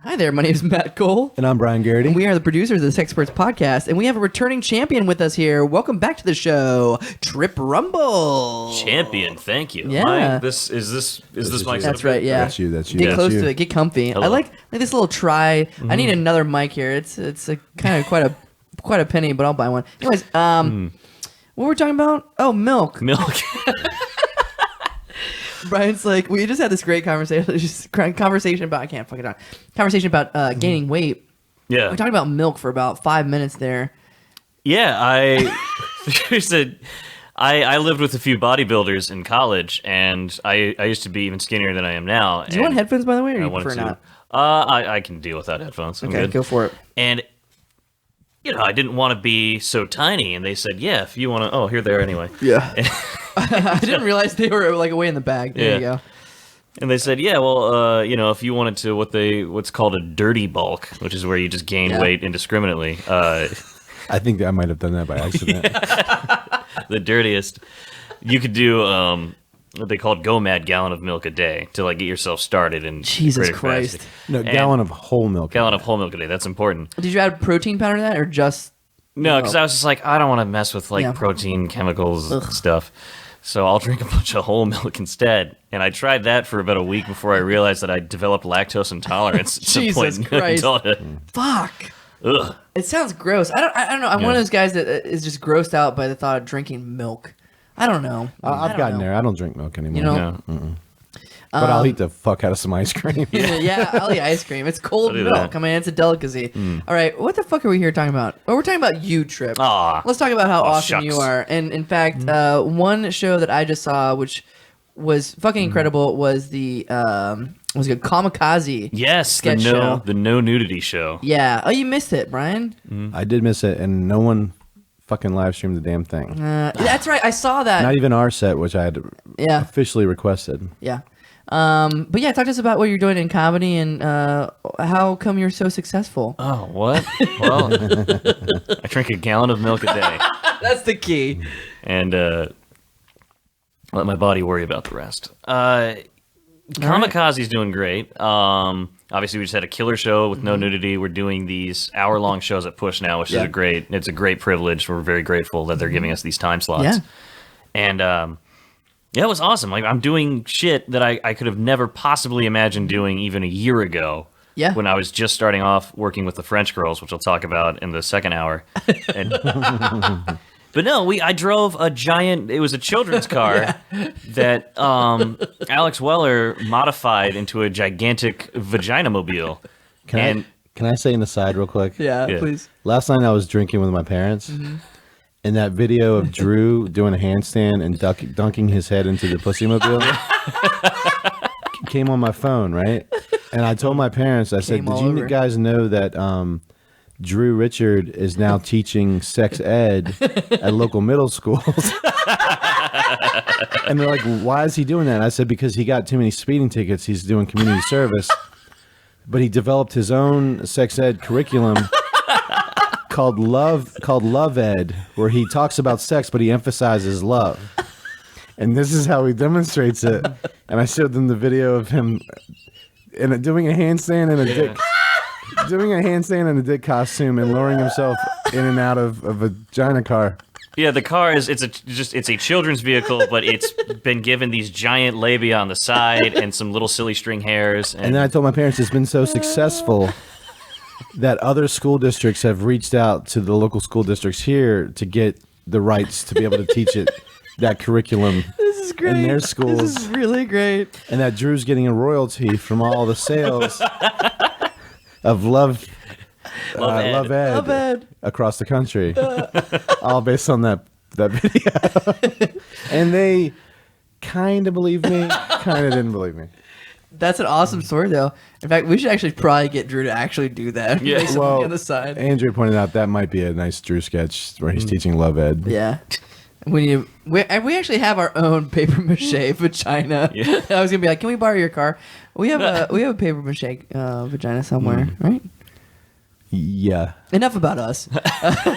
Hi there, my name is Matt Cole. And I'm Brian Garrity. And we are the producers of the Sexperts Podcast, and we have a returning champion with us here. Welcome back to the show, Trip Rumble. Champion, thank you. Yeah. Is this my That's right, yeah. That's you. Get close to it, get comfy. Hello. I like this little try. I need another mic here. It's a kind of quite a penny, but I'll buy one. Anyways, what were we talking about? Oh, milk. Milk. Brian's like, we just had this great conversation about, I can't fucking talk. Conversation about gaining weight. Yeah. We talked about milk for about 5 minutes there. Yeah, I lived with a few bodybuilders in college, and I used to be even skinnier than I am now. Do you want headphones, by the way, or I you wanted prefer to. not? I can deal without headphones. I'm Okay, good. go for it. And I didn't want to be so tiny, and they said, "Yeah, if you want to." Oh, here they are anyway. Yeah. I didn't realize they were like away in the bag. There you go. And they said, "Yeah, well, if you wanted to, what's called a dirty bulk, which is where you just gain weight indiscriminately." I think I might have done that by accident. The dirtiest. You could do what they called GOMAD, gallon of milk a day, to like get yourself started in Jesus greater Christ. capacity. No, gallon of whole milk. Gallon of whole milk a day. That's important. Did you add protein powder to that, or just? No, because I was just like, I don't want to mess with like protein, chemicals, stuff. So I'll drink a bunch of whole milk instead. And I tried that for about a week before I realized that I developed lactose intolerance at some point Jesus in Christ. adulthood. Fuck. Ugh. It sounds gross. I don't know. I'm one of those guys that is just grossed out by the thought of drinking milk. I don't know. I've gotten there. I don't drink milk anymore. You know? No. But I'll eat the fuck out of some ice cream. Yeah, I'll eat ice cream. It's cold I'll do milk. that. I mean, it's a delicacy. All right, what the fuck are we here talking about? Well, we're talking about you, Trip. Aw. Let's talk about how awesome shucks. you are. And in fact, one show that I just saw, which was fucking incredible, was the was it ComicKaze? Yes, Sketch show. the no nudity show. Yeah. Oh, you missed it, Brian. I did miss it, and no one fucking live streamed the damn thing. That's right. I saw that. Not even our set, which I had Yeah. officially requested. Yeah. But yeah, talk to us about what you're doing in comedy and how come you're so successful. Oh, what? Well, I drink a gallon of milk a day. That's the key. And let my body worry about the rest. ComicKaze is doing great. Obviously, we just had a killer show with no nudity. We're doing these hour-long shows at Push now, which is a great privilege. We're very grateful that they're giving us these time slots. Yeah. And yeah, it was awesome. Like, I'm doing shit that I could have never possibly imagined doing even a year ago. Yeah. When I was just starting off working with the French girls, which I'll talk about in the second hour. And, but no, I drove a giant, it was a children's car that Alex Weller modified into a gigantic vagina-mobile. Can I say an aside real quick? Yeah, Yeah. please. Last night I was drinking with my parents, and that video of Drew doing a handstand and dunking his head into the pussy mobile came on my phone, right? And I told my parents, I said, did you guys know that Drew Richard is now teaching sex ed at local middle schools? And they're like, why is he doing that? And I said, because he got too many speeding tickets. He's doing community service. But he developed his own sex ed curriculum called Love Ed, where he talks about sex, but he emphasizes love. And this is how he demonstrates it. And I showed them the video of him doing a handstand in a dick. Doing a handstand in a dick costume and lowering himself in and out of a vagina car. Yeah, the car is it's a children's vehicle, but it's been given these giant labia on the side and some little silly string hairs. And then I told my parents it's been so successful that other school districts have reached out to the local school districts here to get the rights to be able to teach it that curriculum. This is great. In their schools. This is really great. And that Drew's getting a royalty from all the sales of Love Ed across the country, all based on that video. And they kind of believed me, kind of didn't believe me. That's an awesome story, though. In fact, we should actually probably get Drew to actually do that. Yeah. Make something on the side. Andrea pointed out that might be a nice Drew sketch where he's teaching Love Ed. Yeah. We actually have our own paper mache vagina. Yeah. I was gonna be like, can we borrow your car? We have a paper mache vagina somewhere, right? Yeah. Enough about us.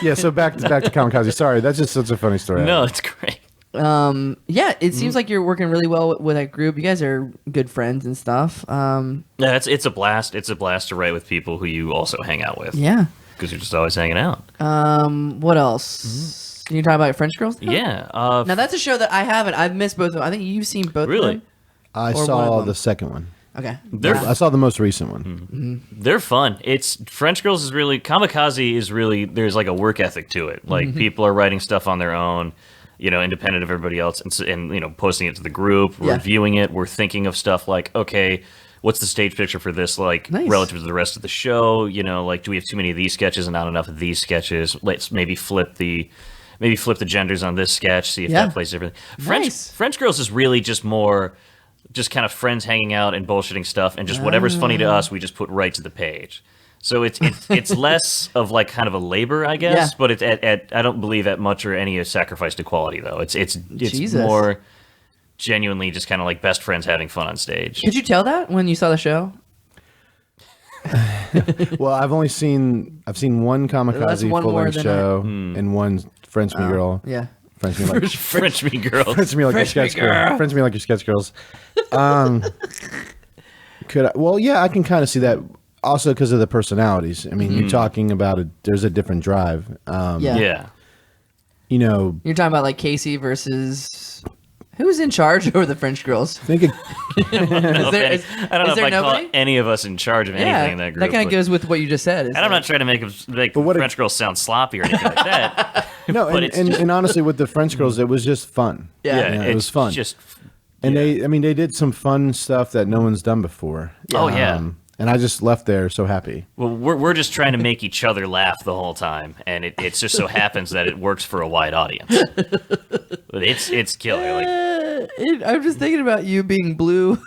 Yeah. So back to ComicKaze. Sorry, that's just such a funny story. No, it's great. Yeah, it seems like you're working really well with that group. You guys are good friends and stuff. Yeah, it's a blast. It's a blast to write with people who you also hang out with. Yeah. Because you're just always hanging out. What else? Can you talk about French Girls? Yeah. Now that's a show that I haven't. I've missed both of them. I think you've seen both. Really? Of them. I Or one saw of the them. second one. Okay. I saw the most recent one. They're fun. It's French Girls is really ComicKaze is really there's like a work ethic to it. Like people are writing stuff on their own, independent of everybody else, and posting it to the group, Yeah. reviewing it. We're thinking of stuff like, okay, what's the stage picture for this like Nice. relative to the rest of the show? Like, do we have too many of these sketches and not enough of these sketches? Let's maybe flip the genders on this sketch, see if Yeah. that plays differently. Nice. French Girls is really just more. Just kind of friends hanging out and bullshitting stuff, and just whatever's funny to us, we just put right to the page. So it's less of like kind of a labor, I guess, Yeah. but it's at I don't believe at much or any sacrifice to quality though. It's Jesus. more genuinely just kind of like best friends having fun on stage. Could you tell that when you saw the show? Well, I've seen one That's ComicKaze one full more length than show and one French Me Girl. Yeah. French Me like French Me Girl. French Me like your French Me sketch girl. Girl. French Me like your sketch girls. I can kind of see that. Also, because of the personalities. I mean, you're talking about there's a different drive. Yeah. Yeah. You're talking about like Casey versus who's in charge over the French Girls? I think it, I don't know is if I there call nobody? any of us in charge of anything in that group. that kind of but- goes with what you just said. and I'm not trying to make what French Girls sound sloppy or anything like that. no, But and, it's and, just- and honestly, with the French girls, it was just fun. Yeah. it was fun. Just And they did some fun stuff that no one's done before. Oh, yeah. And I just left there so happy. Well, we're just trying to make each other laugh the whole time, and it just so happens that it works for a wide audience. But it's killer. Like, I'm just thinking about you being blue.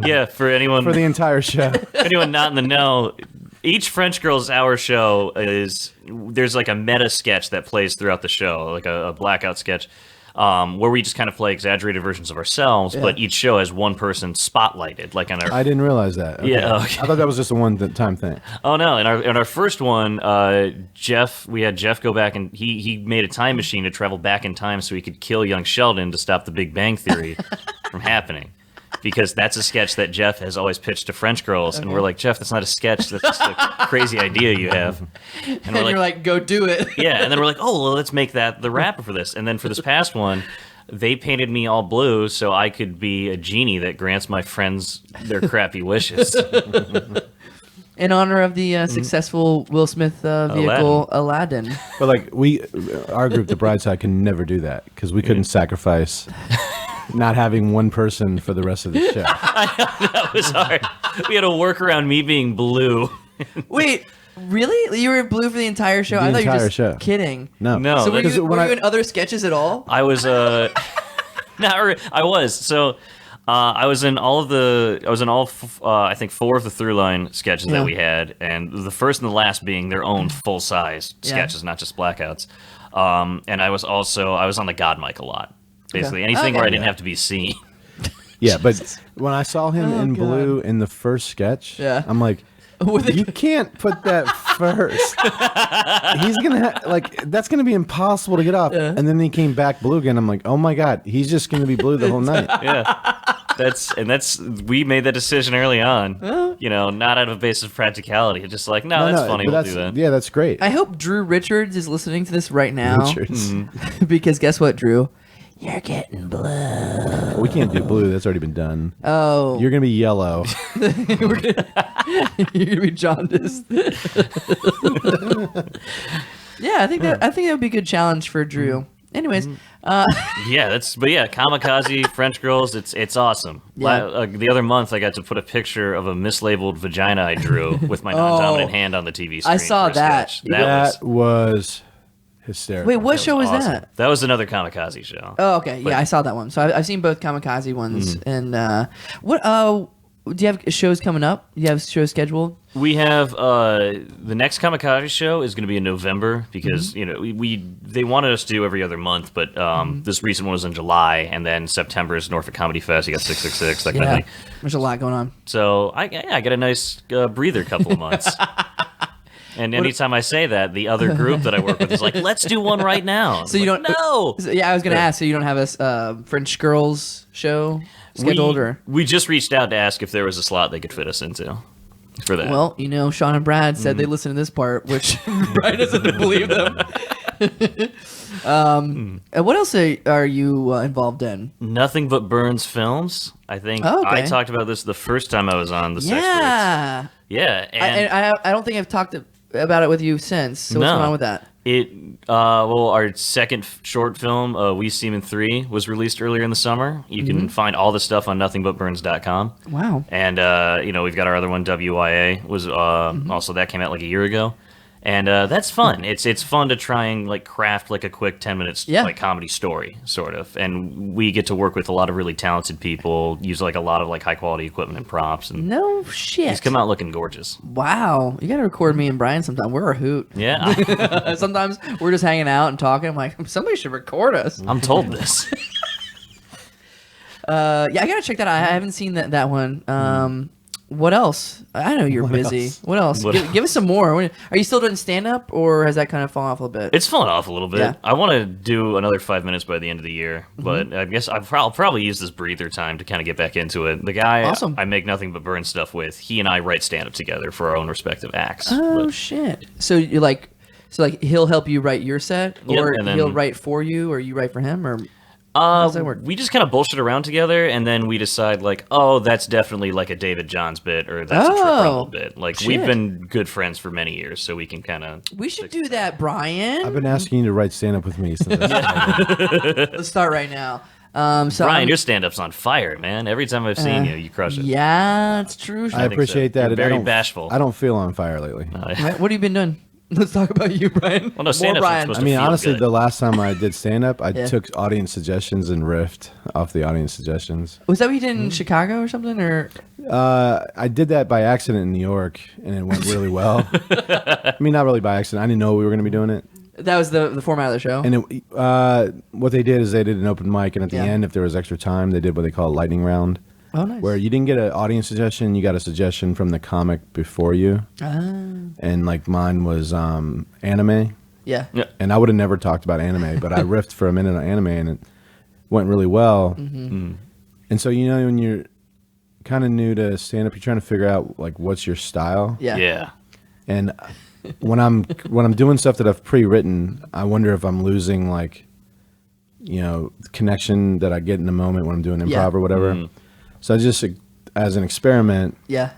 yeah, for anyone For the entire show. anyone not in the know, each French Girls Hour show there's like a meta sketch that plays throughout the show, like a blackout sketch. Where we just kind of play exaggerated versions of ourselves, but each show has one person spotlighted, like on our. I didn't realize that. Okay. Yeah, okay. I thought that was just a one-time thing. Oh no! In our first one, we had Jeff go back and he made a time machine to travel back in time so he could kill young Sheldon to stop the Big Bang Theory from happening. Because that's a sketch that Jeff has always pitched to French Girls, and we're like, Jeff, that's not a sketch. That's just a crazy idea you have. And you're like, go do it. Yeah, and then we're like, oh, well, let's make that the rapper for this. And then for this past one, they painted me all blue so I could be a genie that grants my friends their crappy wishes. In honor of the successful Will Smith vehicle, Aladdin. But like our group, the Brightside, can never do that because we couldn't sacrifice not having one person for the rest of the show. That was hard. We had to work around me being blue. Wait, really? You were blue for the entire show? The I thought you were entire just show. kidding. No. No, So were because you, when were I- you in other sketches at all? I was I was. So I was in all I think 4 of the through line sketches Yeah. that we had, and the first and the last being their own full size Yeah. sketches, not just blackouts. And I was on the God mic a lot. Basically, anything where I Okay. didn't have to be seen. Yeah, but when I saw him in God. blue in the first sketch, Yeah. I'm like, you can't put that first. He's gonna that's gonna be impossible to get off. Yeah. And then he came back blue again. I'm like, oh my god, he's just gonna be blue the whole night. Yeah, we made that decision early on. Not out of a basis of practicality. It's just like, no, that's funny. but We'll do that. Yeah, that's great. I hope Drew Richards is listening to this right now. Richards. Because guess what, Drew? You're getting blue. We can't do blue. That's already been done. Oh. You're gonna be yellow. You're gonna be jaundiced. Yeah, I think that would be a good challenge for Drew. Anyways, Yeah, ComicKaze, French Girls, it's awesome. Yeah. The other month, I got to put a picture of a mislabeled vagina I drew with my non-dominant hand on the TV screen. I saw for a that. sketch. That was hysterical. wait, what show was awesome. that? That was another ComicKaze show. Oh, okay. Yeah, I saw that one. So I've seen both ComicKaze ones. And what? Do you have shows coming up? Do you have shows scheduled? We have the next ComicKaze show is going to be in November because they wanted us to do every other month, but this recent one was in July, and then September is Norfolk Comedy Fest. You got 666, that kind of thing. There's a lot going on. So I got a nice breather couple of months. And anytime I say that, the other group that I work with is like, let's do one right now. So you don't know. Yeah, I was gonna ask. So you don't have a French Girls show scheduled, or we just reached out to ask if there was a slot they could fit us into for that. well, Sean and Brad said they listened to this part, which Brad doesn't believe them. What else are you involved in? Nothing But Burns Films. I think Oh, okay. I talked about this the first time I was on the Sexperts. Yeah, Yeah, and I don't think I've talked about it with you since. So what's No. going on with that? Our second short film, We Seaman 3, was released earlier in the summer. You can find all the stuff on nothingbutburns.com. Wow. And, we've got our other one, WYA, was also, that came out like a year ago. And that's fun. It's fun to try and like craft like a quick 10 minutes like comedy story, sort of. And we get to work with a lot of really talented people, use like a lot of like high quality equipment and props. And No shit. he's come out looking gorgeous. Wow. You got to record me and Brian sometime. We're a hoot. Yeah, Sometimes we're just hanging out and talking. I'm like, somebody should record us. I'm told this. Yeah, I got to check that out. I haven't seen that one. What else? I know you're busy. else? What else? Give us some more. Are you still doing stand-up, or has that kind of fallen off a little bit? It's fallen off a little bit. Yeah. I want to do another 5 minutes by the end of the year, but I guess I'll probably use this breather time to kind of get back into it. The guy Awesome. I make Nothing But Burn stuff with, he and I write stand-up together for our own respective acts. Oh But shit! So you're like, he'll help you write your set, Yep, or and then- he'll write for you, or you write for him, or how does that work? we just kind of bullshit around together, and then we decide, like, oh, that's definitely like a David Johns bit, or that's a Trip Rumble bit. Like, we've shit. been good friends for many years, so we can kind of... We should do that, Brian. I've been asking you to write stand up with me since I started. Let's start right now. So Brian, I'm- your stand-up's on fire, man. Every time I've seen you, you crush it. Yeah, it's true. I think so. appreciate that. You're very I don't, bashful. I don't feel on fire lately. Right, what have you been doing? Let's talk about you, Brian. Well, no, stand-up's More Brian. supposed I to mean, feel honestly, good. the last time I did stand up, I Yeah. took audience suggestions and riffed off the audience suggestions. Was that what you did in Chicago or something? Or I did that by accident in New York, and it went really well. I mean, not really by accident. I didn't know we were going to be doing it. that was the format of the show? And what they did is they did an open mic, and at the Yeah. end, if there was extra time, they did what they call a lightning round, Oh, nice. where you didn't get an audience suggestion, you got a suggestion from the comic before you. And like mine was anime. Yeah. Yeah. And I would have never talked about anime, but I riffed for a minute on anime, and it went really well. And so, when you're kind of new to stand up, you're trying to figure out like what's your style. Yeah. Yeah. And when I'm doing stuff that I've pre-written, I wonder if I'm losing like, the connection that I get in the moment when I'm doing improv Yeah. or whatever. So I just, as an experiment, Yeah.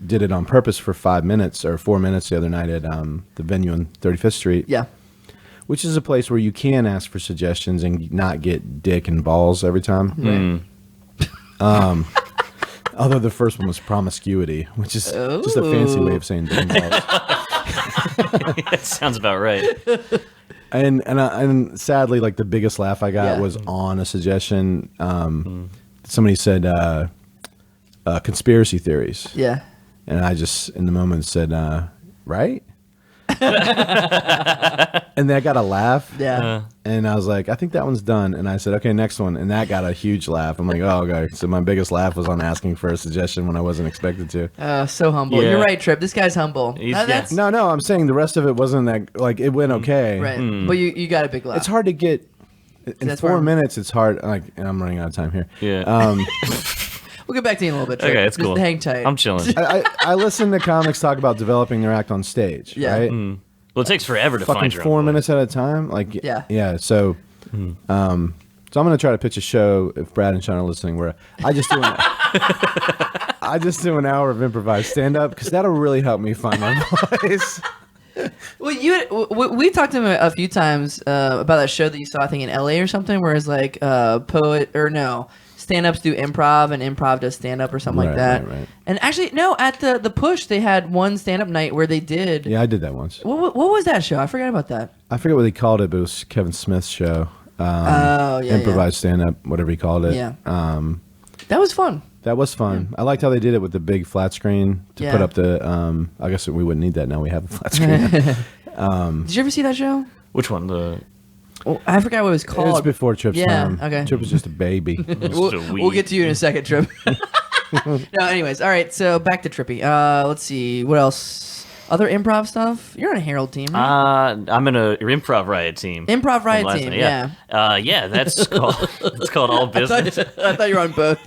did it on purpose for 5 minutes or 4 minutes the other night at the venue on 35th Street. Yeah. Which is a place where you can ask for suggestions and not get dick and balls every time. Although the first one was promiscuity, which is just a fancy way of saying dick and balls. That sounds about right. And sadly, like the biggest laugh I got Yeah. was on a suggestion. Somebody said conspiracy theories. Yeah. And I just, in the moment, said, right? And then I got a laugh. Yeah. And I was like, I think that one's done. And I said, okay, next one. And that got a huge laugh. I'm like, oh, okay. So my biggest laugh was on asking for a suggestion when I wasn't expected to. So humble. Yeah. You're right, Trip. This guy's humble. That's No, I'm saying the rest of it wasn't that, like, it went okay. right. But you got a big laugh. It's hard to get, in That's 4 where- minutes, it's hard. Like, and I'm running out of time here. Yeah. We'll get back to you in a little bit, Trip. Okay, it's Just cool. hang tight. I'm chilling. I listen to comics talk about developing their act on stage, Yeah. right? Well, it takes forever to Fucking find your 4 own minutes at a time. Like, Yeah. So, so I'm gonna try to pitch a show if Brad and Sean are listening, where I just do an hour of improvised stand up because that'll really help me find my voice. Well, we talked to him a few times about that show that you saw, I think, in LA or something, where it's like stand-ups do improv and improv does stand-up or something like Right, that. right. And actually, no, at the Push, they had one stand-up night where they did. Yeah, I did that once. What was that show? I forgot about that. I forget what they called it, but it was Kevin Smith's show. Yeah, improvised stand up, whatever he called it. Yeah. That was fun. That was fun. I liked how they did it with the big flat screen to put Yeah. up the. I guess we wouldn't need that now. We have a flat screen. Did you ever see that show? Which one? The Oh, I forgot what it was It called. was before Trip's Yeah, time. okay. Trip was just a baby. We'll get to you in a second, Trip. No, anyways, all right. So back to Trippy. Let's see what else. Other improv stuff? You're on a Herald team, right? I'm in a Improv Riot team. Improv Riot Last team, night, yeah. Yeah, that's called it's called All Business. I thought you were on both.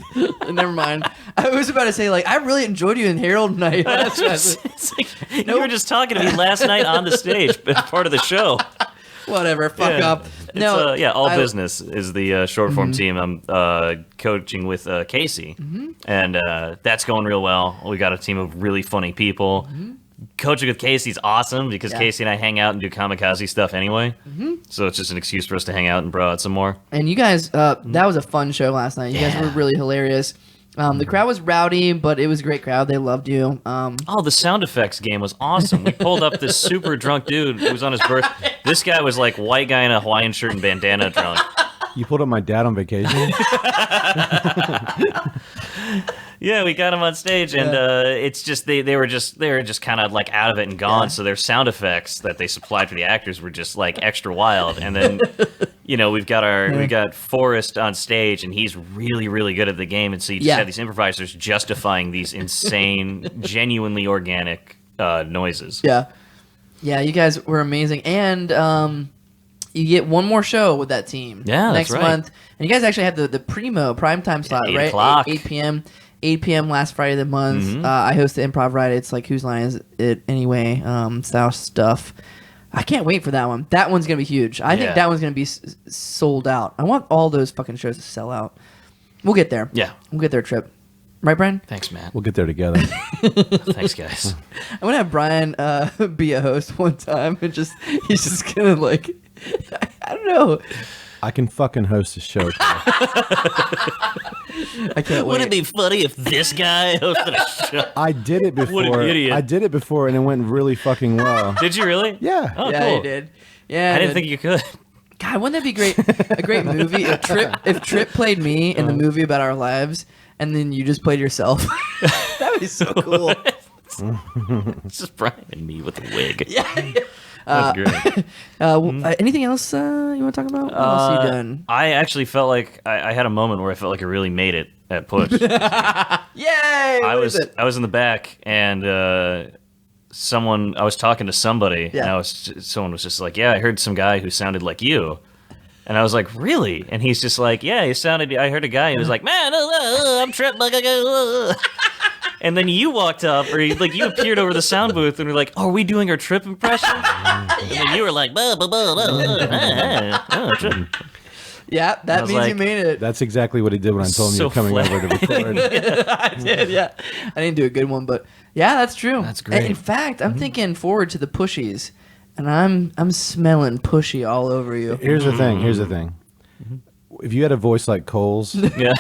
Never mind. I was about to say, like, I really enjoyed you in Herald night. It's like, you were just talking to me last night on the stage, but part of the show. Whatever, fuck Yeah. up. No, All Business is the short form team. I'm coaching with Casey, and that's going real well. We got a team of really funny people. Coaching with Casey's awesome because Casey and I hang out and do ComicKaze stuff anyway. So it's just an excuse for us to hang out and bro out some more. And you guys, that was a fun show last night. You guys were really hilarious. The crowd was rowdy, but it was a great crowd. They loved you. The sound effects game was awesome. We pulled up this super drunk dude who was on his birthday. This guy was like white guy in a Hawaiian shirt and bandana drunk. You pulled up my dad on vacation? Yeah, we got him on stage, and it's just they were just kind of like out of it and gone. Yeah. So their sound effects that they supplied for the actors were just like extra wild. And then, we got Forrest on stage, and he's really really good at the game. And so you just have these improvisers justifying these insane, genuinely organic noises. Yeah. You guys were amazing. And you get one more show with that team next right. month. And you guys actually have the primo primetime slot, 8 right? o'clock. 8 p.m. 8 p.m. last Friday of the month. I host the Improv Riot. It's like Whose Line Is It Anyway? Style stuff. I can't wait for that one. That one's going to be huge. I think that one's going to be sold out. I want all those fucking shows to sell out. We'll get there. Yeah. We'll get there, Trip. Right, Brian? Thanks, Matt. We'll get there together. Thanks, guys. I'm going to have Brian be a host one time and he's just going to like, I don't know. I can fucking host a show. I can't wait. Wouldn't it be funny if this guy hosted a show? I did it before. What an idiot. I did it before, and it went really fucking well. Did you really? Yeah. Oh, Yeah, cool. you did. Yeah, I didn't think you could. God, wouldn't that be great? A great movie if Trip played me in the movie about our lives, and then you just played yourself. That would be so cool. It's just Brian and me with a wig. Yeah. That's great. Anything else you want to talk about? What else have you done? I actually felt like I had a moment where I felt like I really made it at Push. Yay! I was in the back, and I was talking to somebody, and someone was just like, "Yeah, I heard some guy who sounded like you." And I was like, "Really?" And he's just like, "Yeah, I heard a guy who was like, man, I'm Trip." And then you walked up, or you appeared over the sound booth, and we're like, "Oh, are we doing our Trip impression?" And then you were like, Trip. Yeah, that means like, you made it. That's exactly what he did when I told him you were coming over to record. I did, yeah. I didn't do a good one, but yeah, that's true. That's great. In fact, I'm thinking forward to the pushies, and I'm smelling pushy all over you. Here's the thing. If you had a voice like Cole's, Yeah.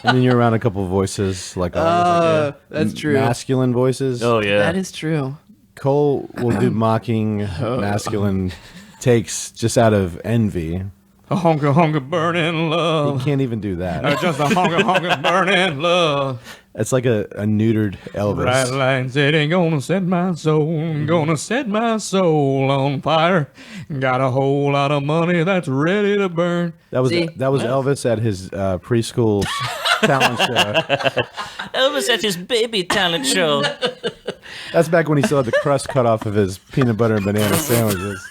and then you're around a couple of voices like ours, That's true. masculine voices. Oh yeah. That is true. Cole will do mocking masculine takes just out of envy. A honker, honker, burning love. He can't even do that. Just a honker, honker, burning love. It's like a neutered Elvis. Bright lights, it ain't gonna set my soul, gonna set my soul on fire. Got a whole lot of money that's ready to burn. That was See? Elvis at his preschool talent show. Elvis at his baby talent show. That's back when he still had the crust cut off of his peanut butter and banana sandwiches.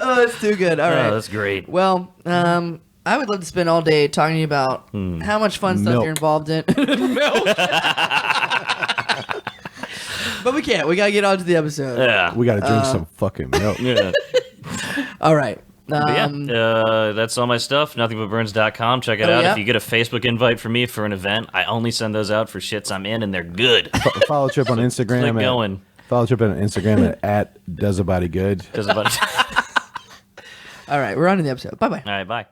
Oh, that's too good. All right. Oh, that's great. Well, I would love to spend all day talking to you about how much fun stuff Milk. you're involved in. Milk. But we can't. We got to get on to the episode. Yeah. We got to drink some fucking milk. Yeah. All right. That's all my stuff. Nothingbutburns.com. Check it out. yeah. If you get a Facebook invite from me for an event, I only send those out for shits I'm in, and they're good. Follow Trip on Instagram. Keep going. Follow Trip on Instagram at does a body good. All All right. We're on to the episode. Bye-bye. right, bye.